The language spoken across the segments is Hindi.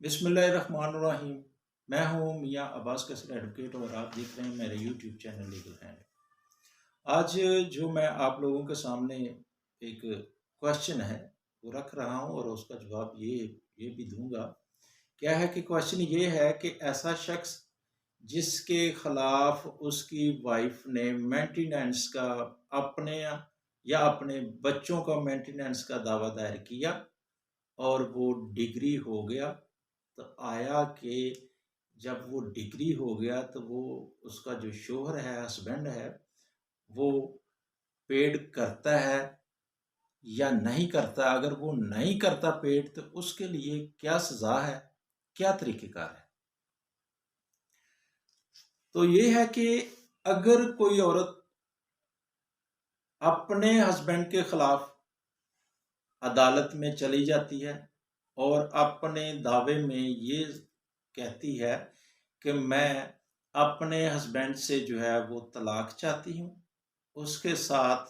बिस्मिल्लाहिर्रहमानिर्रहीम। मैं हूँ मियाँ अब्बास कसर एडवोकेट और आप देख रहे हैं मेरे यूट्यूब चैनल लीगल हैंड। आज जो मैं आप लोगों के सामने एक क्वेश्चन है वो रख रहा हूँ और उसका जवाब ये भी दूंगा। क्या है कि क्वेश्चन ये है कि ऐसा शख्स जिसके खिलाफ उसकी वाइफ ने मेंटेनेंस का अपने या अपने बच्चों का मेंटेनेंस का दावा दायर किया और वो डिग्री हो गया, तो आया कि जब वो डिग्री हो गया तो वो उसका जो शोहर है, हस्बैंड है, वो पेड करता है या नहीं करता। अगर वो नहीं करता पेड तो उसके लिए क्या सजा है, क्या तरीक़ेकार है। तो ये है कि अगर कोई औरत अपने हस्बैंड के खिलाफ अदालत में चली जाती है और अपने दावे में ये कहती है कि मैं अपने हस्बैंड से जो है वो तलाक चाहती हूँ, उसके साथ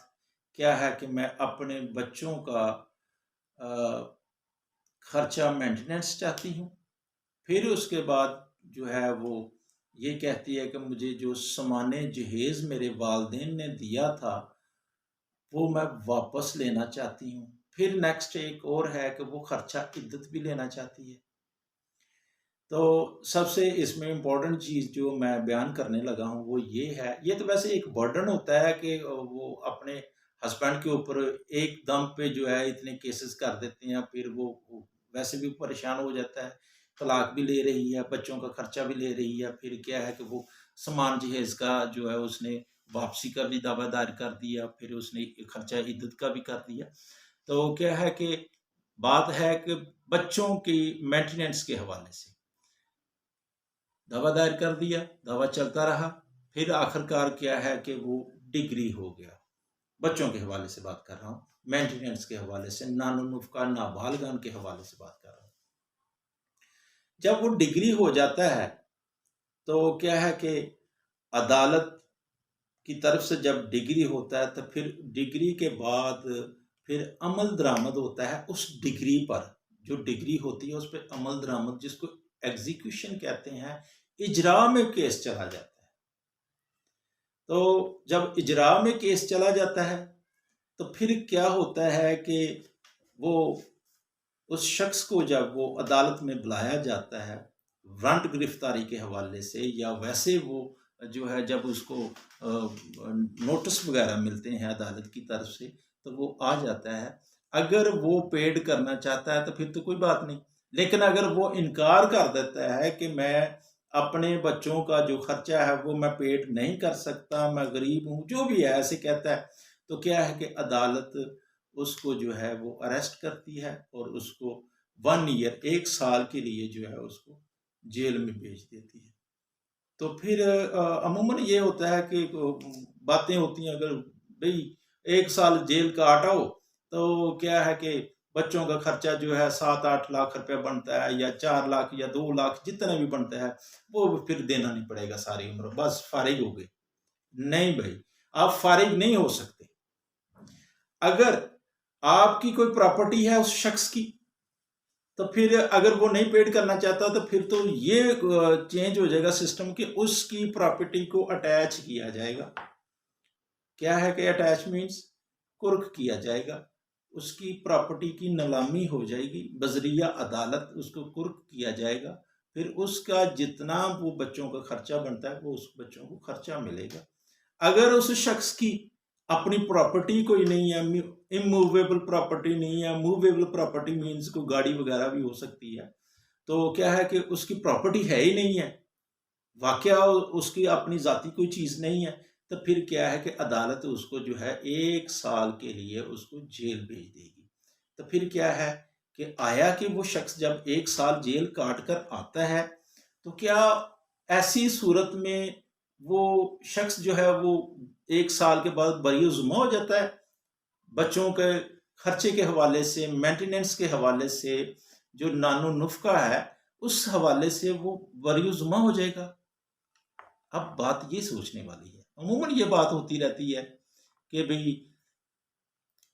क्या है कि मैं अपने बच्चों का खर्चा मेंटेनेंस चाहती हूँ। फिर उसके बाद जो है वो ये कहती है कि मुझे जो सामाने जहेज़ मेरे वालिदैन ने दिया था वो मैं वापस लेना चाहती हूँ। फिर नेक्स्ट एक और है कि वो खर्चा इद्दत भी लेना चाहती है। तो सबसे इसमें इम्पोर्टेंट चीज़ जो मैं बयान करने लगा हूँ वो ये है, ये तो वैसे एक बर्डन होता है कि वो अपने हस्बैंड के ऊपर एक दम पे जो है इतने केसेस कर देते हैं, फिर वो वैसे भी परेशान हो जाता है, तलाक भी ले रही है, बच्चों का खर्चा भी ले रही है, फिर क्या है कि वो सामान जहेज़ का जो है उसने वापसी का भी दावा दायर कर दिया, फिर उसने खर्चा इद्दत का भी कर दिया। तो क्या है कि बात है कि बच्चों की मेंटेनेंस के हवाले से दावा दायर कर दिया, दावा चलता रहा, फिर आखिरकार क्या है कि वो डिग्री हो गया। बच्चों के हवाले से बात कर रहा हूँ, मेंटेनेंस के हवाले से, नानुनुफ़्का नाबालिगान के हवाले से बात कर रहा हूँ। जब वो डिग्री हो जाता है तो क्या है कि अदालत की तरफ से जब डिग्री होता है तो फिर डिग्री के बाद फिर अमल दरामद होता है उस डिग्री पर। जो डिग्री होती है उस पर अमल दरामद, जिसको एग्जीक्यूशन कहते हैं, इजरा में केस चला जाता है। तो जब इजरा में केस चला जाता है तो फिर क्या होता है कि वो उस शख्स को जब वो अदालत में बुलाया जाता है वारंट गिरफ्तारी के हवाले से, या वैसे वो जो है जब उसको नोटिस वगैरह मिलते हैं अदालत की तरफ से तो वो आ जाता है। अगर वो पेड करना चाहता है तो फिर तो कोई बात नहीं, लेकिन अगर वो इनकार कर देता है कि मैं अपने बच्चों का जो खर्चा है वो मैं पेड नहीं कर सकता, मैं गरीब हूँ, जो भी है ऐसे कहता है, तो क्या है कि अदालत उसको जो है वो अरेस्ट करती है और उसको 1 ईयर 1 साल के लिए जो है उसको जेल में भेज देती है। तो फिर अमूमन ये होता है कि बातें होती हैं, अगर भई 1 साल जेल काट आओ तो क्या है कि बच्चों का खर्चा जो है 7-8 लाख रुपए बनता है, या 4 लाख या 2 लाख जितना भी बनता है, वो फिर देना नहीं पड़ेगा सारी उम्र, बस फारिग हो गए। नहीं भई, आप फारिग नहीं हो सकते। अगर आपकी कोई प्रॉपर्टी है उस शख्स की, तो फिर अगर वो नहीं पेड करना चाहता तो फिर तो ये चेंज हो जाएगा सिस्टम कि उसकी प्रॉपर्टी को अटैच किया जाएगा। क्या है कि अटैच मीन्स कुर्क किया जाएगा, उसकी प्रॉपर्टी की नीलामी हो जाएगी, बजरिया अदालत उसको कुर्क किया जाएगा, फिर उसका जितना वो बच्चों का खर्चा बनता है वो उस बच्चों को खर्चा मिलेगा। अगर उस शख्स की अपनी प्रॉपर्टी कोई नहीं है, इमूवेबल प्रॉपर्टी नहीं है, मूवेबल प्रॉपर्टी मीन्स कोई गाड़ी वगैरह भी हो सकती है, तो क्या है कि उसकी प्रॉपर्टी है ही नहीं है, वाकया उसकी अपनी जाती कोई चीज़ नहीं है, तो फिर क्या है कि अदालत उसको जो है 1 साल के लिए उसको जेल भेज देगी। तो फिर क्या है कि आया कि वो शख्स जब 1 साल जेल काट कर आता है, तो क्या ऐसी सूरत में वो शख्स जो है वो 1 साल के बाद बरी-ओ-ज़िम्मा हो जाता है? बच्चों के खर्चे के हवाले से, मेंटेनेंस के हवाले से, जो नानो-नुफ़्का है, उस हवाले से वो बरी-ओ-ज़िम्मा हो जाएगा। अब बात ये सोचने वाली है। अमूमन ये बात होती रहती है कि भई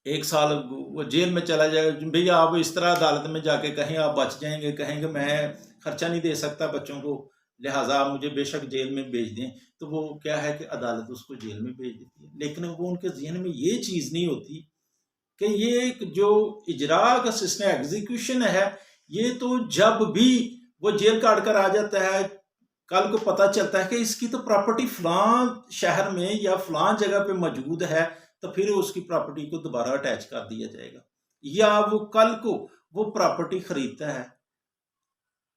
1 साल वो जेल में चला जाएगा। भैया आप इस तरह अदालत में जाके कहें आप बच जाएँगे, कहेंगे मैं खर्चा नहीं दे सकता बच्चों को, लिहाज़ा आप मुझे बेशक जेल में भेज दें, तो वो क्या है कि अदालत उसको जेल में भेज देती है। लेकिन वो उनके ज़हन में ये चीज़ नहीं होती कि ये एक जो इजरा का सिस्टम एग्जीक्यूशन है, ये तो जब भी वो जेल काट कर आ जाता है, कल को पता चलता है कि इसकी तो प्रॉपर्टी फलां शहर में या फलां जगह पे मौजूद है, तो फिर उसकी प्रॉपर्टी को दोबारा अटैच कर दिया जाएगा। या वो कल को वो प्रॉपर्टी खरीदता है,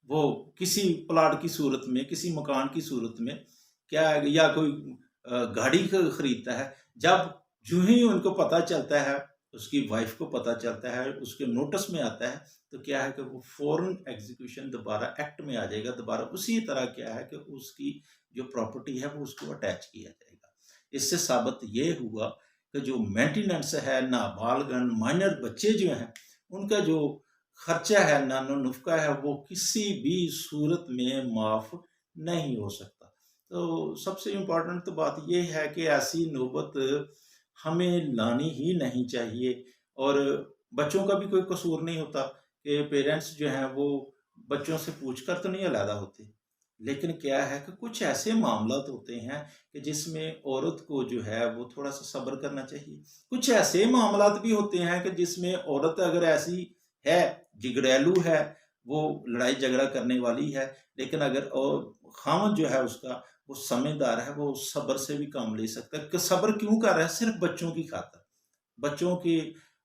वो किसी प्लाट की सूरत में, किसी मकान की सूरत में, क्या है, या कोई गाड़ी खरीदता है, जब यूं ही उनको पता चलता है, उसकी वाइफ को पता चलता है, उसके नोटिस में आता है, तो क्या है कि वो फौरन एग्जीक्यूशन दोबारा एक्ट में आ जाएगा, दोबारा उसी तरह क्या है कि उसकी जो प्रॉपर्टी है वो उसको अटैच किया जाएगा। इससे साबित ये हुआ कि जो मेंटेनेंस है, नाबालगन माइनर बच्चे जो हैं, उनका जो खर्चा है, नानो नुफ़्का है, वो किसी भी सूरत में माफ़ नहीं हो सकता। तो सबसे इम्पोर्टेंट तो बात ये है कि ऐसी नौबत हमें लानी ही नहीं चाहिए। और बच्चों का भी कोई कसूर नहीं होता कि पेरेंट्स जो हैं वो बच्चों से पूछकर तो नहीं अलहदा होते। लेकिन क्या है कि कुछ ऐसे मामलात होते हैं कि जिसमें औरत को जो है वो थोड़ा-सा सब्र करना चाहिए। कुछ ऐसे मामलात भी होते हैं कि जिसमें औरत अगर ऐसी है, जिगरैलू है, वो लड़ाई झगड़ा करने वाली है, लेकिन अगर ख़ावंद जो है उसका वो समझदार है, वो सब्र से भी काम ले सकता है। कि सब्र क्यों कर रहा है? सिर्फ़ बच्चों की खातिर। बच्चों की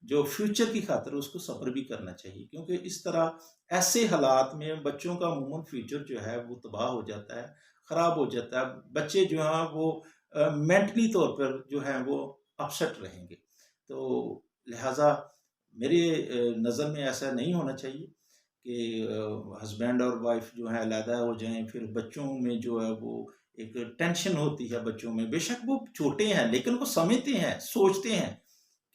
जो फ्यूचर की खातिर उसको सब्र भी करना चाहिए, क्योंकि इस तरह ऐसे हालात में बच्चों का अमूमन फ्यूचर जो है वो तबाह हो जाता है, ख़राब हो जाता है। बच्चे जो हैं वो मेंटली तौर पर जो हैं वो अपसेट रहेंगे। तो लिहाज़ा मेरे नज़र में ऐसा नहीं होना चाहिए कि हस्बैंड और वाइफ जो है अलहदा हो जाएँ, फिर बच्चों में जो है वो एक टेंशन होती है बच्चों में। बेशक वो छोटे हैं, लेकिन वो समझते हैं, सोचते हैं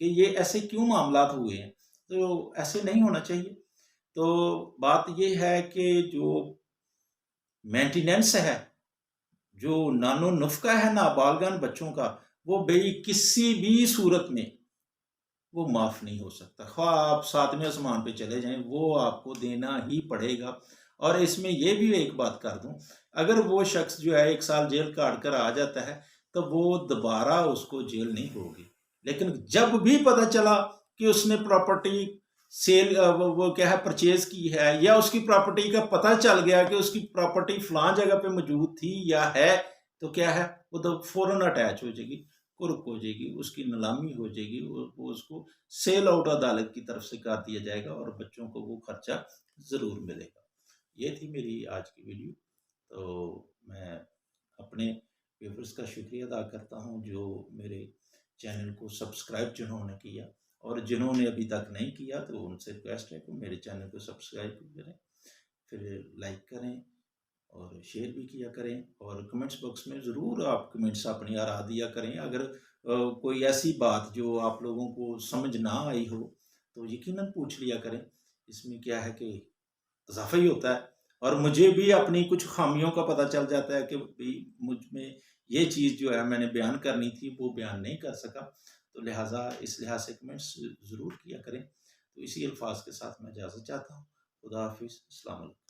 कि ये ऐसे क्यों मामलात हुए हैं, तो ऐसे नहीं होना चाहिए। तो बात ये है कि जो मेंटेनेंस है, जो नानो-नुफ़्का है नाबालग़न बच्चों का, वो भई किसी भी सूरत में वो माफ़ नहीं हो सकता। ख़्वाह आप 7वें आसमान पे चले जाएँ, वो आपको देना ही पड़ेगा। और इसमें ये भी एक बात कर दूँ, अगर वो शख़्स जो है 1 साल जेल काट कर आ जाता है, तो वो दोबारा उसको जेल नहीं होगी। लेकिन जब भी पता चला कि उसने प्रॉपर्टी वो क्या है परचेज़ की है, या उसकी प्रॉपर्टी का पता चल गया कि उसकी प्रॉपर्टी फलाँ जगह पे मौजूद थी या है, तो क्या है, वो तो फ़ौरन अटैच हो जाएगी, कुर्क हो जाएगी, उसकी नीलामी हो जाएगी, वो उसको सेल आउट अदालत की तरफ से कर दिया जाएगा और बच्चों को वो खर्चा ज़रूर मिलेगा। ये थी मेरी आज की वीडियो। तो मैं अपने व्यूअर्स का शुक्रिया अदा करता हूँ जो मेरे चैनल को सब्सक्राइब जिन्होंने किया, और जिन्होंने अभी तक नहीं किया तो उनसे रिक्वेस्ट है कि मेरे चैनल को सब्सक्राइब करें, फिर लाइक करें और शेयर भी किया करें, और कमेंट्स बॉक्स में ज़रूर आप कमेंट्स अपनी राय दिया करें। अगर कोई ऐसी बात जो आप लोगों को समझ ना आई हो तो यकीनन पूछ लिया करें। इसमें क्या है कि इज़ाफ़ा ही होता है, और मुझे भी अपनी कुछ ख़ामियों का पता चल जाता है कि भई मुझ में ये चीज़ जो है मैंने बयान करनी थी वो बयान नहीं कर सका। तो लिहाज़ा इस लिहाज़ से कमेंट्स ज़रूर किया करें। तो इसी अल्फ़ाज़ के साथ मैं इजाज़त चाहता हूँ। खुदा हाफ़िज़। अस्सलाम वालेकुम।